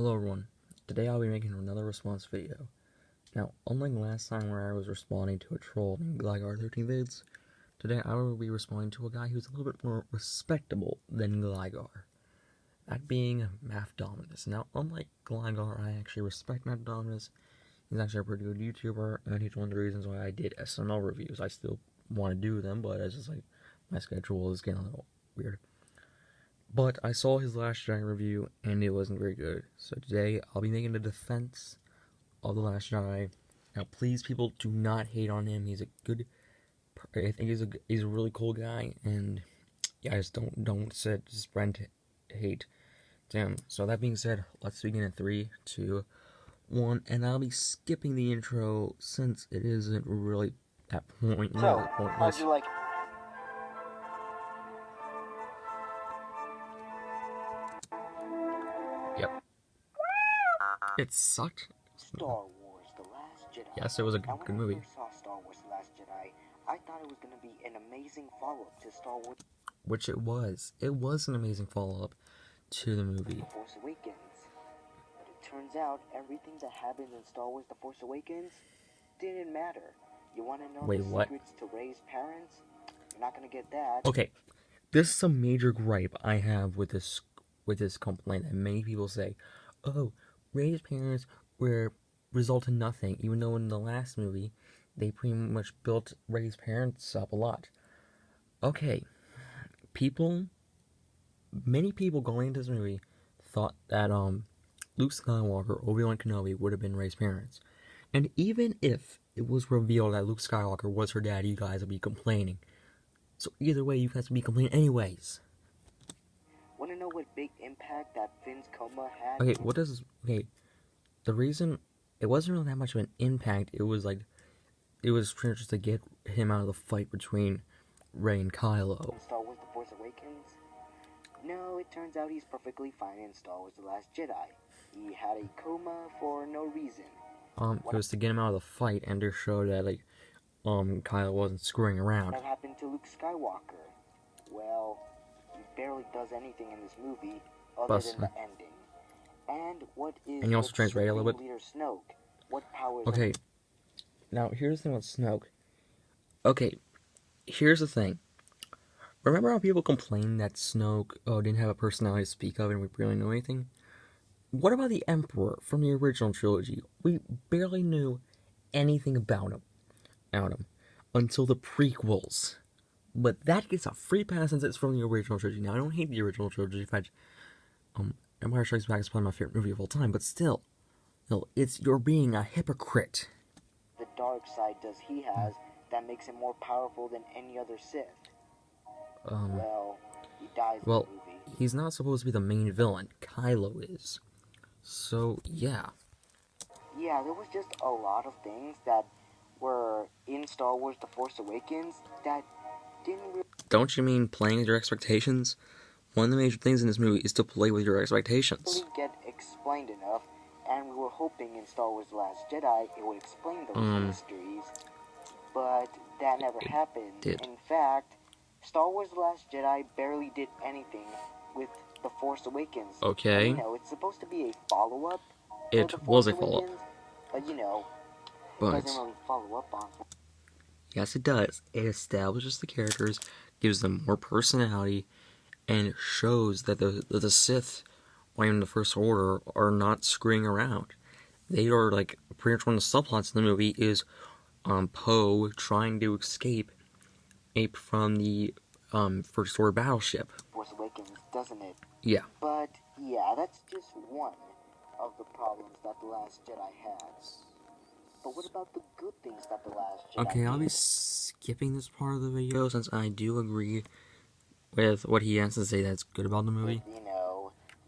Hello everyone, today I'll be making another response video. Now, unlike last time where I was responding to a troll named Gligar13vids, today I will be responding to a guy who's a little bit more respectable than Gligar. That being Math Dominus. Now, unlike Gligar, I actually respect Math Dominus. He's actually a pretty good YouTuber, and he's one of the reasons why I did SML reviews. I still want to do them, but it's just like, my schedule is getting a little weird. But I saw his Last Jedi review, and it wasn't very good. So today, I'll be making a defense of The Last Jedi. Now, please, people, do not hate on him. He's a good... I think he's a really cool guy, and yeah, just don't spread hate to him. So that being said, let's begin in 3, 2, 1, and I'll be skipping the intro since it isn't really that pointless. How'd you like? Yep. It sucked. Star Wars: The Last Jedi. Yes, it was a good movie. When I first saw Star Wars: The Last Jedi, I thought it was gonna be an amazing follow-up to Star Wars. Which it was. It was an amazing follow-up to the movie. The Force Awakens. But it turns out everything that happened in Star Wars: The Force Awakens didn't matter. You want to know the secrets to Rey's parents? You're not gonna get that. Okay, this is a major gripe I have with this complaint that many people say, oh, Rey's parents result in nothing, even though in the last movie they pretty much built Rey's parents up a lot. Okay, many people going into this movie thought that Luke Skywalker, Obi-Wan Kenobi would have been Rey's parents. And even if it was revealed that Luke Skywalker was her dad, you guys would be complaining. So either way, you guys would be complaining anyways. Want to know what big impact that Finn's coma had? Okay, the reason it wasn't really that much of an impact, it was just to get him out of the fight between Rey and Kylo. In Star Wars: The Force Awakens? No, it turns out he's perfectly fine in Star Wars: The Last Jedi. He had a coma for no reason. It was to get him out of the fight and to show that, Kylo wasn't screwing around. What happened to Luke Skywalker? Well, he barely does anything in this movie other than the ending. And what is... And he also trains Rey a little bit. Leader Snoke? What powers... Okay, now here's the thing with Snoke. Okay, here's the thing. Remember how people complained that Snoke didn't have a personality to speak of and we barely knew anything? What about the Emperor from the original trilogy? We barely knew anything about him until the prequels. But that gets a free pass since it's from the original trilogy. Now, I don't hate the original trilogy. In fact, Empire Strikes Back is probably my favorite movie of all time. But still, you're being a hypocrite. The dark side does he has that makes him more powerful than any other Sith? Well, he dies in the movie. He's not supposed to be the main villain. Kylo is. So, yeah. Yeah, there was just a lot of things that were in Star Wars: The Force Awakens that didn't really... Don't you mean playing with your expectations? One of the major things in this movie is to play with your expectations. Really get explained enough, and we were hoping in Star Wars: The Last Jedi it would explain those mysteries, but that never happened. In fact, Star Wars: The Last Jedi barely did anything with The Force Awakens. Okay. And, it's supposed to be a follow-up. It was a follow-up. But, it doesn't really follow up on it. Yes, it does. It establishes the characters, gives them more personality, and shows that the Sith, or even the First Order, are not screwing around. They are, pretty much one of the subplots in the movie is Poe trying to escape from the First Order battleship. Force Awakens, doesn't it? Yeah. But, yeah, that's just one of the problems that The Last Jedi has. But what about the good things that The Last Jedi Okay, I'll be skipping this part of the video since I do agree with what he has to say that's good about the movie. With,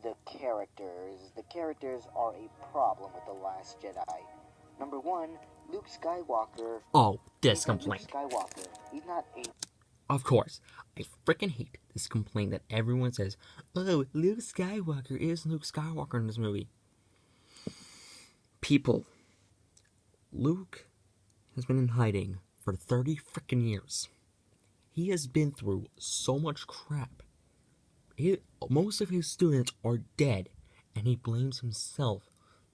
the characters. The characters are a problem with The Last Jedi. Number one, Luke Skywalker... Oh, this complaint. Luke Skywalker. He's not a... Of course, I freaking hate this complaint that everyone says, oh, Luke Skywalker is Luke Skywalker in this movie. People, Luke has been in hiding for 30 freaking years. He has been through so much crap. Most of his students are dead, and he blames himself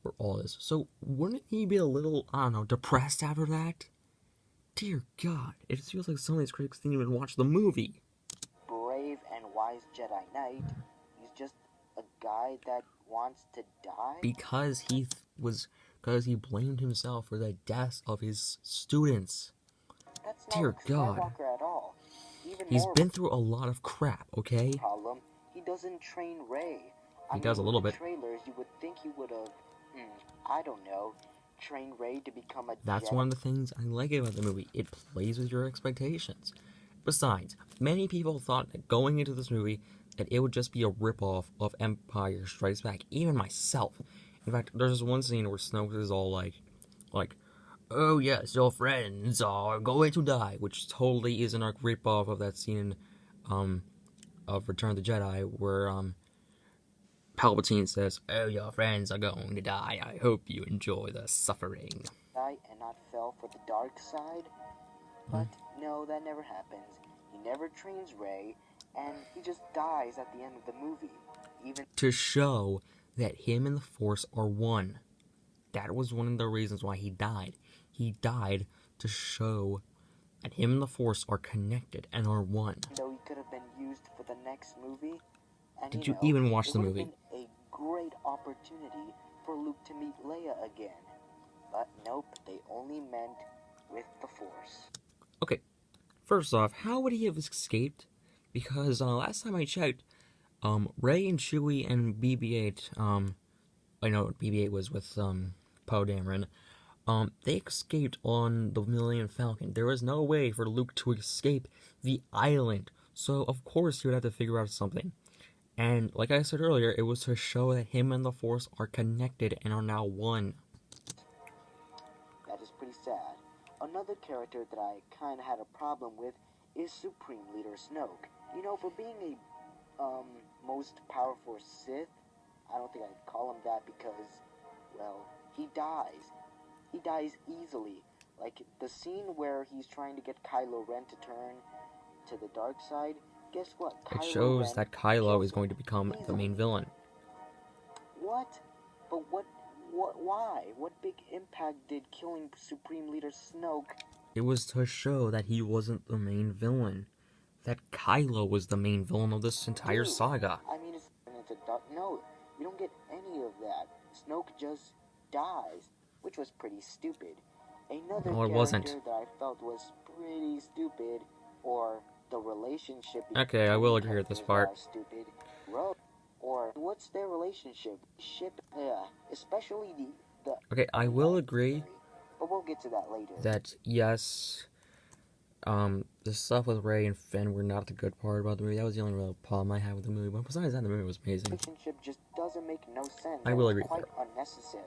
for all this. So wouldn't he be a little, I don't know, depressed after that? Dear God, it just feels like some of these critics didn't even watch the movie. Brave and wise Jedi Knight. He's just a guy that wants to die? Because he blamed himself for the deaths of his students. That's not Dear Luke God. Skywalker at all. He's been through a lot of crap, okay? Problem, he doesn't train Rey. He does a little bit. Trailers, you would think he would have, I don't know, trained Rey to become a That's Jedi. one of the things I like about the movie. It plays with your expectations. Besides, many people thought that going into this movie that it would just be a ripoff of Empire Strikes Back. Even myself. In fact, there's this one scene where Snoke is all like, oh yes, your friends are going to die, which totally isn't a ripoff of that scene of Return of the Jedi where Palpatine says, oh, your friends are going to die. I hope you enjoy the suffering. And not fell for the dark side? But no, that never happens. He never trains Rey, and he just dies at the end of the movie. Even to show that him and the Force are one. That was one of the reasons why he died. He died to show that him and the Force are connected and are one. Though he could have been used for the next movie. And Did you even watch the movie? It would have been a great opportunity for Luke to meet Leia again. But nope, they only meant with the Force. Okay, first off, how would he have escaped? Because last time I checked, Rey and Chewie and BB-8, I know BB-8 was with Poe Dameron, they escaped on the Millennium Falcon. There was no way for Luke to escape the island, so of course he would have to figure out something. And like I said earlier, it was to show that him and the Force are connected and are now one. That is pretty sad. Another character that I kind of had a problem with is Supreme Leader Snoke. You know, for being a most powerful Sith, I don't think I'd call him that because, well, he dies. He dies easily. Like, the scene where he's trying to get Kylo Ren to turn to the dark side, guess what? It shows that Kylo is going to become the main villain. What? But why? What big impact did killing Supreme Leader Snoke? It was to show that he wasn't the main villain. That Kylo was the main villain of this entire saga. I mean, no, you don't get any of that. Snoke just dies, which was pretty stupid. Another character that I felt was pretty stupid, or the relationship. Okay, I will agree with this part. Stupid. Or what's their relationship? Especially the. Okay, I will agree. But we'll get to that later. That yes, the stuff with Rey and Finn were not the good part about the movie. That was the only real problem I had with the movie. But besides that, the movie was amazing. The relationship just doesn't make no sense. I will agree. Quite unnecessary.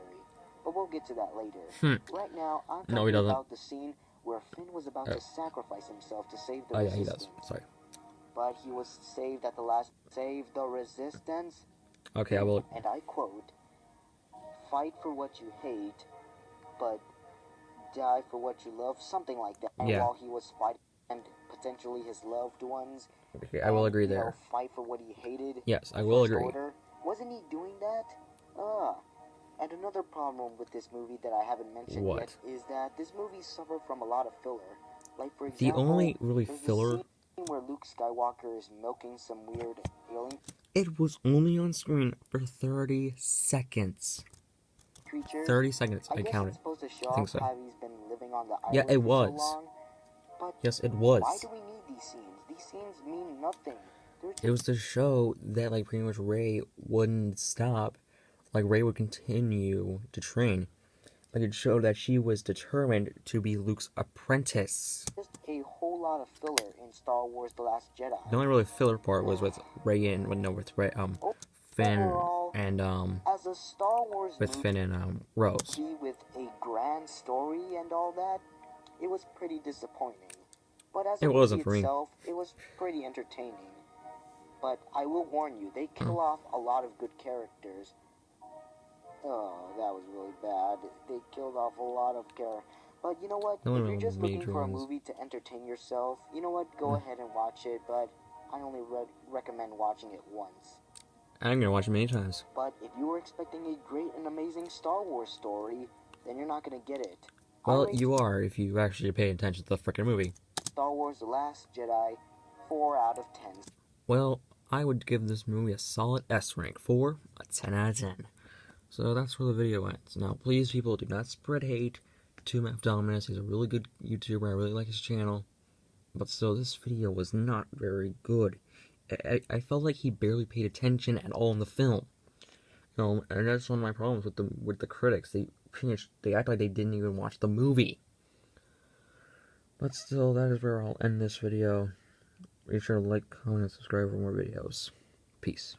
But we'll get to that later. Right now, I'm talking about the scene where Finn was about to sacrifice himself to save the Resistance. Yeah, he does. Sorry. But he was saved at the last. Save the Resistance. Okay, I will. And I quote: "Fight for what you hate, but die for what you love." Something like that. And while he was fighting and potentially his loved ones. Okay, I will agree there. Know, fight for what he hated. Yes, I will agree. Order. Wasn't he doing that? And another problem with this movie that I haven't mentioned yet is that this movie suffered from a lot of filler. Like, for example, the only really filler scene where Luke Skywalker is milking some weird alien. It was only on screen for 30 seconds. Creatures. 30 seconds, I counted. It's supposed to show I think so. how he's been living on the island Yeah, it was. for so long, but yes, it was. why do we need these scenes? These scenes mean nothing. It was to show that, like, pretty much Rey wouldn't stop. Like, Rey would continue to train. Like, it showed that she was determined to be Luke's apprentice. Just a whole lot of filler in Star Wars The Last Jedi. The only really filler part was with Rey and, Finn overall, and, as a Star Wars with Finn and, Rose. With a grand story and all that, it was pretty disappointing. But as it wasn't for itself, it was pretty entertaining. But I will warn you, they kill off a lot of good characters. Oh, that was really bad. They killed off a lot of characters. But you know what? If you're just looking for a movie to entertain yourself, you know what? Go ahead and watch it. But I only recommend watching it once. I'm gonna watch it many times. But if you were expecting a great and amazing Star Wars story, then you're not gonna get it. Well, you are if you actually pay attention to the frickin' movie. Star Wars The Last Jedi, 4 out of 10. Well, I would give this movie a solid S rank for a 10 out of 10. So that's where the video ends. Now, please, people, do not spread hate to Matt Dominus. He's a really good YouTuber. I really like his channel. But still, this video was not very good. I felt like he barely paid attention at all in the film. You know, and that's one of my problems with the critics. They act like they didn't even watch the movie. But still, that is where I'll end this video. Be sure to like, comment, and subscribe for more videos. Peace.